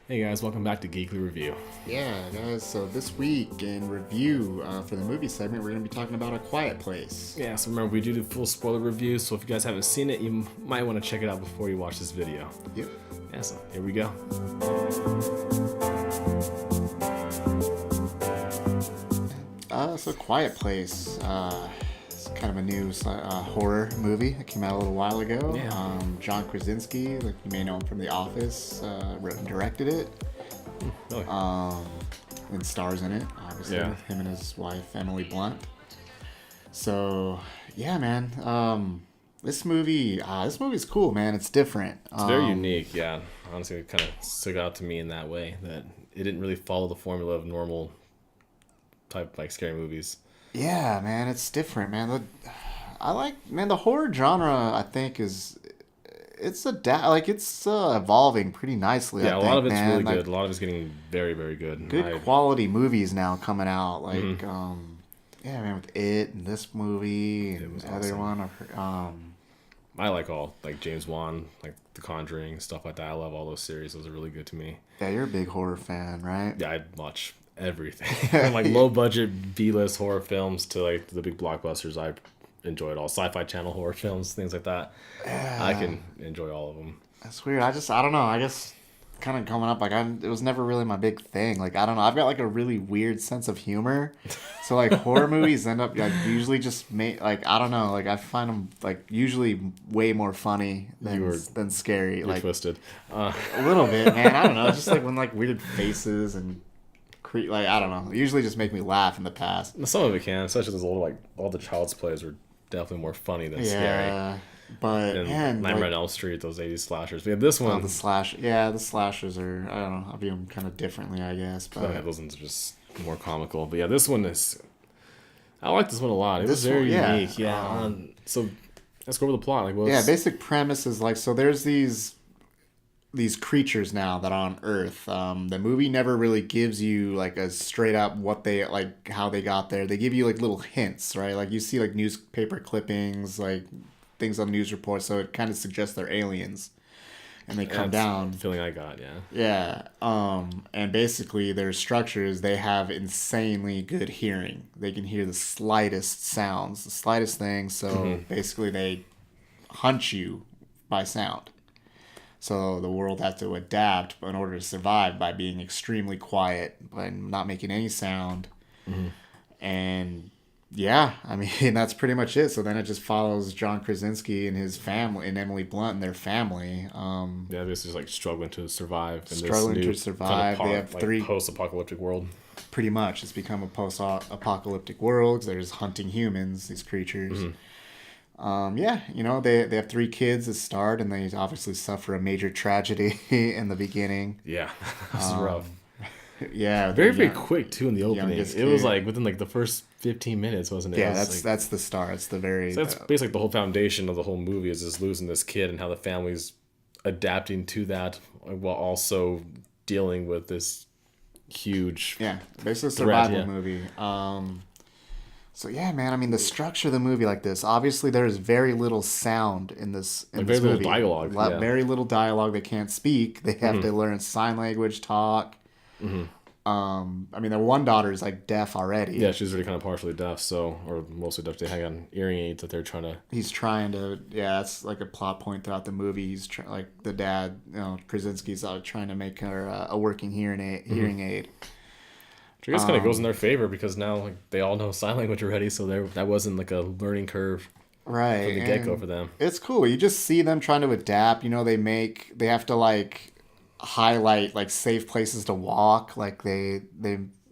Hey guys, welcome back to Geekly Review. Yeah, guys, so this week in review for the movie segment, we're going to be talking about A Quiet Place. Yeah, so remember, we do full spoiler reviews, so if you guys haven't seen it, you might want to check it out before you watch this video. Yep. Yeah, so here we go. So Quiet Place, it's kind of a new horror movie that came out a little while ago. Yeah. John Krasinski, like you may know him from The Office, wrote and directed it. Really? And stars in it, obviously, Yeah. with him and his wife, Emily Blunt. So, yeah, man. This movie's cool, man. It's different. It's very unique, yeah. Honestly, it kind of stuck out to me in that way, that it didn't really follow the formula of normal type, like, scary movies. Yeah, man, it's different, man. The horror genre, I think, it's evolving pretty nicely. Yeah, I a think, lot of it's man. really Like, good. A lot of it's getting very, very good. good quality movies now coming out. Like, yeah, man, with It and this movie It and was the other awesome. one. I like all, like, James Wan, like, The Conjuring, stuff like that. I love all those series. Those are really good to me. Yeah, you're a big horror fan, right? Yeah, I watch everything. From like low budget B-list horror films to like the big blockbusters. I enjoy it all. Sci-fi channel horror films, things like that. I can enjoy all of them. That's weird. I don't know. I guess kind of coming up, like it was never really my big thing. Like I don't know. I've got like a really weird sense of humor, so like horror movies end up like usually just like I don't know. Like I find them like usually way more funny than scary. You're Like twisted. a little bit, man. I don't know. It's just like when like weird faces and like I don't know. They usually just make me laugh in the past. Some of it can, especially those old like all the Child's Plays were definitely more funny than scary. Yeah, but And man, Nightmare on like, Elm Street, those 80s slashers. But yeah, this one, the slashers are I don't know. I view them kind of differently, I guess. But those ones are just more comical. But yeah, this one is. I like this one a lot. It was This very one, yeah. unique. Yeah. So let's go over the plot. Like, yeah, basic premise is like so. There's these creatures now that are on Earth. The movie never really gives you like a straight up what they like how they got there. They give you like little hints, right? Like you see like newspaper clippings, like things on news reports, so it kind of suggests they're aliens, and they come That's down. the feeling I got. Yeah. Yeah. And basically their structure is they have insanely good hearing. They can hear the slightest sounds, the slightest thing. So basically they hunt you by sound. So the world has to adapt in order to survive by being extremely quiet and not making any sound. And yeah, I mean, that's pretty much it. So then it just follows John Krasinski and his family and Emily Blunt and their family. Yeah, this is like struggling to survive in Struggling this to new survive. They have three- post-apocalyptic world. Pretty much, it's become a post-apocalyptic world. There's hunting humans, these creatures. Yeah, you know, they have three kids that start, and they obviously suffer a major tragedy in the beginning. Yeah, this is rough. Yeah, Very very quick too in the opening. youngest It was kid. like within like the first 15 minutes, wasn't it? Yeah, It was, that's the start. It's the very. so that's basically the whole foundation of the whole movie is just losing this kid and how the family's adapting to that while also dealing with this huge. yeah, basically a threat, survival yeah. movie. So yeah, man. I mean, the structure of the movie like this. Obviously, there is very little sound in this. In Like, this very little movie. dialogue, yeah. Very little dialogue. They can't speak. They have to learn sign language, talk. I mean, their one daughter is like deaf already. Yeah, she's already kind of partially deaf, so or mostly deaf. They hang on hearing aids that they're trying to. He's trying to. Yeah, that's like a plot point throughout the movie. Like the dad, Krasinski's trying to make her a working hearing aid. Which I guess kind of goes in their favor because now like they all know sign language already, so that wasn't like a learning curve Right. from the get go and for them. It's cool. You just see them trying to adapt. You know, they have to like highlight like safe places to walk. Like they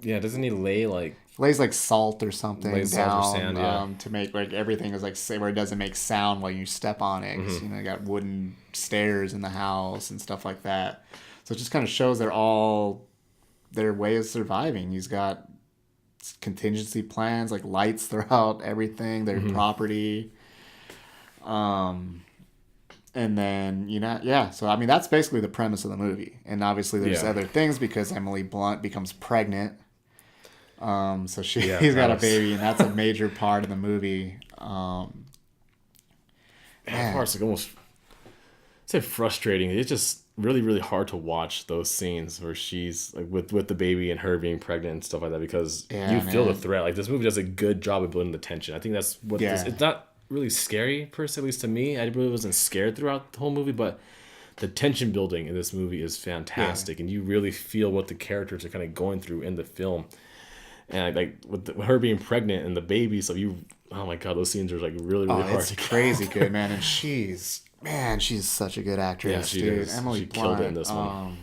Yeah, doesn't he lay like lays like salt or something Lays down salt or sand, yeah. to make like everything is like say where it doesn't make sound when you step on it. 'Cause, you know, you got wooden stairs in the house and stuff like that. So it just kind of shows their way of surviving. He's got contingency plans, like lights throughout everything, their property. And then, yeah. So, I mean, that's basically the premise of the movie. And obviously there's Yeah. other things because Emily Blunt becomes pregnant. So he's Yeah, got that a was- baby, and that's a major part of the movie. that part's like almost I'd say frustrating. It just really, really hard to watch those scenes where she's like with the baby and her being pregnant and stuff like that, because Yeah, you feel the man. threat. Like, this movie does a good job of building the tension. I think that's what this. Yeah. It's not really scary per se, at least to me. I really wasn't scared throughout the whole movie, but the tension building in this movie is fantastic, and you really feel what the characters are kind of going through in the film. And like with her being pregnant and the baby, so oh my god, those scenes are like really, really hard It's to crazy good, man. And she's such a good actress, Yeah, she dude. is. Emily She Blunt, killed it in this one.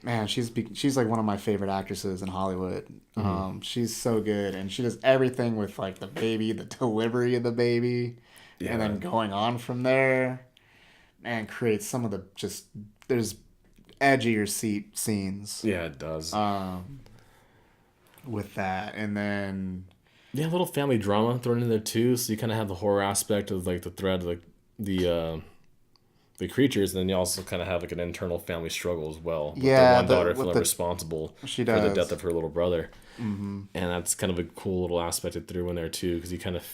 Man, she's like one of my favorite actresses in Hollywood. She's so good, and she does everything with like the baby, the delivery of the baby, and then going on from there, and creates some of the there's edgier scenes. Yeah, it does. With that, and then Yeah, a little family drama thrown in there too, so you kind of have the horror aspect of like the threat of the creatures, and then you also kind of have like an internal family struggle as well. With Yeah, the one daughter with feeling the- responsible she for the does. death of her little brother, and that's kind of a cool little aspect it threw in there too, because you kind of,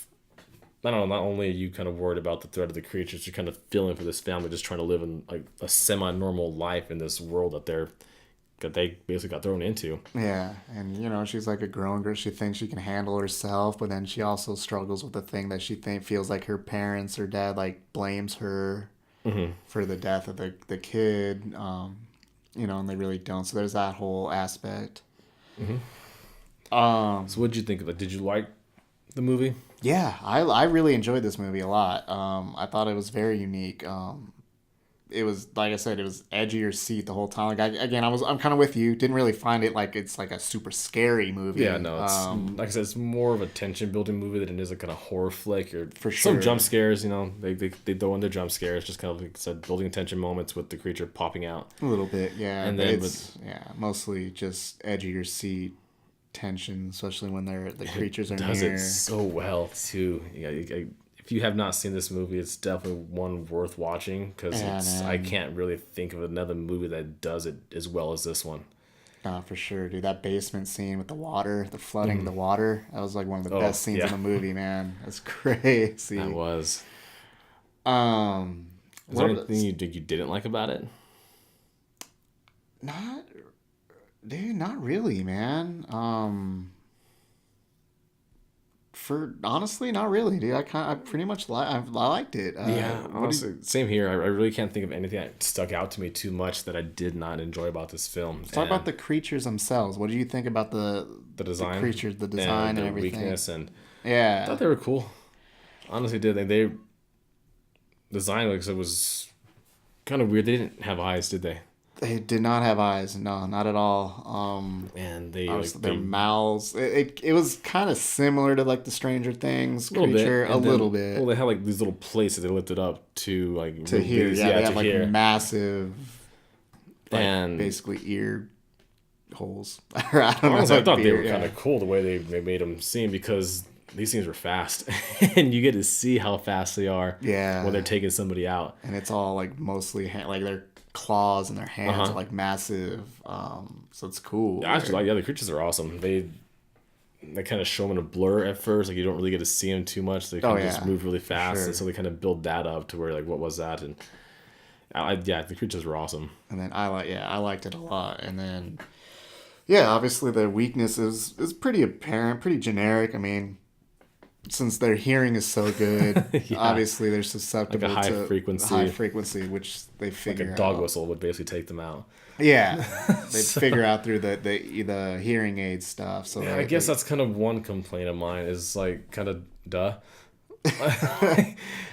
I don't know, not only are you kind of worried about the threat of the creatures, you're kind of feeling for this family just trying to live in like a semi-normal life in this world that they basically got thrown into. yeah, and you know, she's like a grown girl. She thinks she can handle herself, but then she also struggles with the thing that she feels like her parents or dad like blames her for the death of the kid. You know, and they really don't. So there's that whole aspect. So what did you think of it? Did you like the movie? Yeah, I really enjoyed this movie a lot. I thought it was very unique. It was, like I said, it was edge of your seat the whole time. Like I'm kind of with you. Didn't really find it like it's like a super scary movie. Yeah, no, it's like I said, it's more of a tension building movie than it is a kind of horror flick or For some sure. jump scares. You know, they throw in their jump scares, just kind of like I said, building tension moments with the creature popping out. A little bit, yeah. And But then it's mostly just edge of your seat tension, especially when the creatures are Does near. it so well too. Yeah, if you have not seen this movie, it's definitely one worth watching, because Yeah, I man. can't really think of another movie that does it as well as this one. For sure, dude. That basement scene with the water, the flooding of the water, that was like one of the best scenes yeah. in the movie, man. That's crazy. That was. Um, Is there what- anything you didn't like about it? Not, dude, not really, man. For honestly, not really, dude. I pretty much I liked it. Yeah, what honestly, same here. I really can't think of anything that stuck out to me too much that I did not enjoy about this film. Talk about the creatures themselves. What do you think about the design, the creatures, the design, and their everything? weakness, and I Yeah, thought they were cool. Honestly, did they design like it was kind of weird. They didn't have eyes, did they? they did not have eyes. No, not at all. And they Obviously, like their they, mouths. It was kind of similar to like the Stranger Things little bit, creature, and a then- little bit. Well, they had like these little plates that they lifted up to like To here, yeah, they have like here. massive, like, And- basically ear holes. Or I don't know. Honestly, I like thought they beard, were kind of cool the way they made them seem, because these things were fast, and you get to see how fast they are. Yeah. When they're taking somebody out. And it's all like mostly like their claws and their hands Uh-huh. are like massive. So it's cool. Actually, the creatures are awesome. They kind of show them in a blur at first, like you don't really get to see them too much. They kind of just move really fast, Sure. and so they kind of build that up to where like, what was that? And the creatures were awesome. And then I liked it a lot. And then obviously their weakness is pretty apparent, pretty generic. I mean, since their hearing is so good, Yeah. obviously they're susceptible Like a to frequency. high frequency, which they Like figure a dog out. whistle would basically take them out. Yeah, they figure out through the hearing aid stuff. So Yeah, I guess that's kind of one complaint of mine is like kind of duh.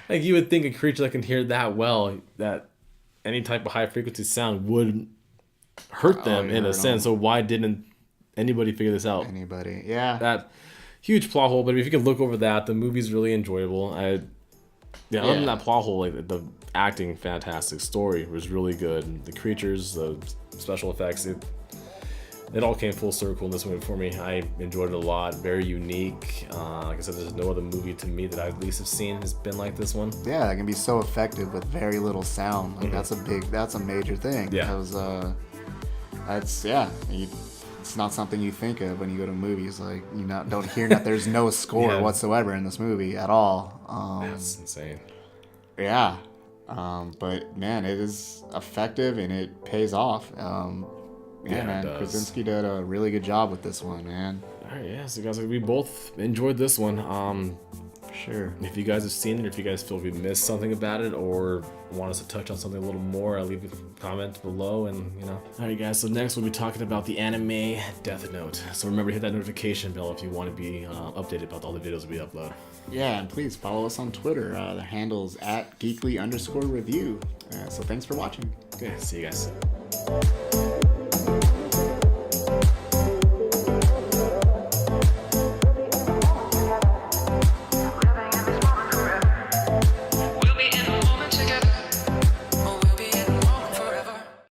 Like you would think a creature that can hear that well, that any type of high frequency sound would hurt them in a sense. So why didn't anybody figure this out? anybody. Yeah, That huge plot hole, but if you can look over that, the movie's really enjoyable. Other than that plot hole, like the acting, fantastic. Story was really good. The creatures, the special effects, it all came full circle in this movie for me. I enjoyed it a lot. Very unique. Like I said, there's no other movie to me that I at least have seen has been like this one. yeah, it can be so effective with very little sound. Like that's a major thing. Yeah. Because it's not something you think of when you go to movies. Like don't hear that there's no score Yeah. whatsoever in this movie at all. That's insane. Yeah, But man, it is effective and it pays off. Man, Krasinski did a really good job with this one, man. All right, yeah. So guys, we both enjoyed this one. Sure. If you guys have seen it, if you guys feel we missed something about it, or want us to touch on something a little more, leave a comment below, and All right, guys. So next we'll be talking about the anime Death Note. So remember to hit that notification bell if you want to be updated about all the videos we upload. Yeah, and please follow us on Twitter. The handle's @geekly_review. So thanks for watching. Okay, see you guys.